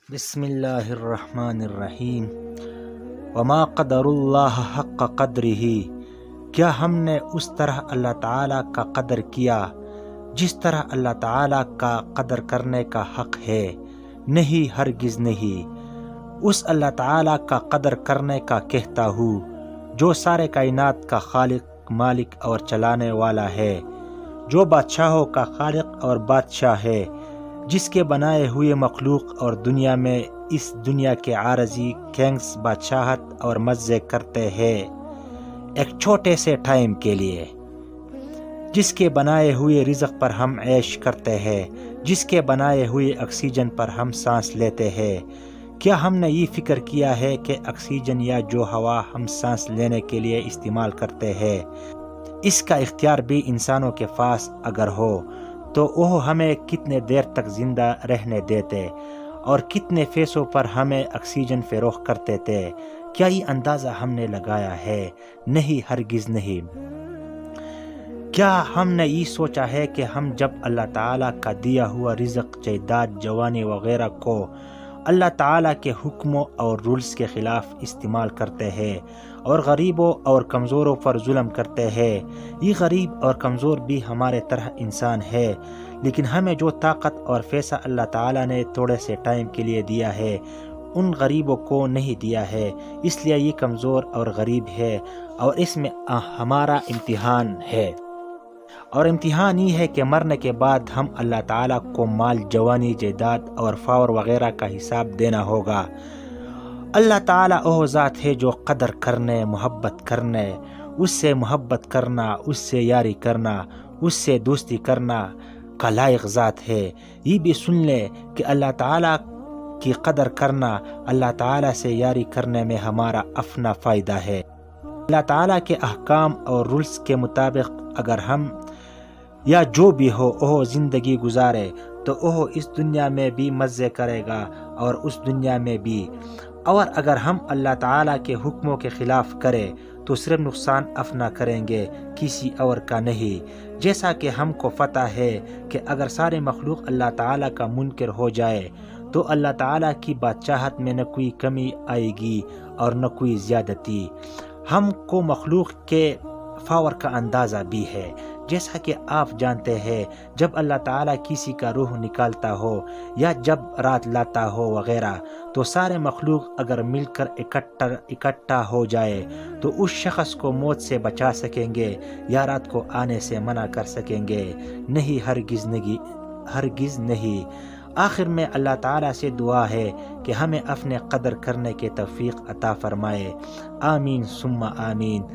بسم اللہ الرحمن الرحیم وما قدر اللہ حق قدرہ، کیا ہم نے اس طرح اللہ تعالیٰ کا قدر کیا جس طرح اللہ تعالیٰ کا قدر کرنے کا حق ہے؟ نہیں، ہرگز نہیں۔ اس اللہ تعالیٰ کا قدر کرنے کا کہتا ہوں جو سارے کائنات کا خالق، مالک اور چلانے والا ہے، جو بادشاہوں کا خالق اور بادشاہ ہے، جس کے بنائے ہوئے مخلوق اور دنیا میں اس دنیا کے عارضی کنگز بادشاہت اور مزے کرتے ہیں ایک چھوٹے سے ٹائم کے لیے، جس کے بنائے ہوئے رزق پر ہم عیش کرتے ہیں، جس کے بنائے ہوئے آکسیجن پر ہم سانس لیتے ہیں۔ کیا ہم نے یہ فکر کیا ہے کہ آکسیجن یا جو ہوا ہم سانس لینے کے لیے استعمال کرتے ہیں، اس کا اختیار بھی انسانوں کے پاس اگر ہو تو وہ ہمیں کتنے دیر تک زندہ رہنے دیتے اور کتنے پیسوں پر ہمیں آکسیجن فروخت کرتے تھے؟ کیا یہ اندازہ ہم نے لگایا ہے؟ نہیں، ہرگز نہیں۔ کیا ہم نے یہ سوچا ہے کہ ہم جب اللہ تعالیٰ کا دیا ہوا رزق، جائیداد، جوانی وغیرہ کو اللہ تعالیٰ کے حکموں اور رولز کے خلاف استعمال کرتے ہیں اور غریبوں اور کمزوروں پر ظلم کرتے ہیں؟ یہ غریب اور کمزور بھی ہمارے طرح انسان ہے، لیکن ہمیں جو طاقت اور پیسہ اللہ تعالیٰ نے تھوڑے سے ٹائم کے لیے دیا ہے ان غریبوں کو نہیں دیا ہے، اس لیے یہ کمزور اور غریب ہے، اور اس میں ہمارا امتحان ہے۔ اور امتحان یہ ہے کہ مرنے کے بعد ہم اللہ تعالیٰ کو مال، جوانی، جائیداد اور فور وغیرہ کا حساب دینا ہوگا۔ اللہ تعالیٰ وہ ذات ہے جو قدر کرنے، محبت کرنے، اس سے محبت کرنا، اس سے یاری کرنا، اس سے دوستی کرنا کا لائق ذات ہے۔ یہ بھی سن لے کہ اللہ تعالیٰ کی قدر کرنا، اللہ تعالیٰ سے یاری کرنے میں ہمارا اپنا فائدہ ہے۔ اللہ تعالیٰ کے احکام اور رولز کے مطابق اگر ہم یا جو بھی ہو وہ زندگی گزارے تو وہ اس دنیا میں بھی مزے کرے گا اور اس دنیا میں بھی، اور اگر ہم اللہ تعالیٰ کے حکموں کے خلاف کرے تو صرف نقصان اپنا کریں گے، کسی اور کا نہیں۔ جیسا کہ ہم کو پتہ ہے کہ اگر سارے مخلوق اللہ تعالیٰ کا منکر ہو جائے تو اللہ تعالیٰ کی بادشاہت میں نہ کوئی کمی آئے گی اور نہ کوئی زیادتی۔ ہم کو مخلوق کے پاور کا اندازہ بھی ہے، جیسا کہ آپ جانتے ہیں جب اللہ تعالیٰ کسی کا روح نکالتا ہو یا جب رات لاتا ہو وغیرہ تو سارے مخلوق اگر مل کر اکٹھا ہو جائے تو اس شخص کو موت سے بچا سکیں گے یا رات کو آنے سے منع کر سکیں گے؟ نہیں، ہرگز نہیں، ہرگز نہیں۔ آخر میں اللہ تعالیٰ سے دعا ہے کہ ہمیں اپنے قدر کرنے کے توفیق عطا فرمائے۔ آمین ثم آمین۔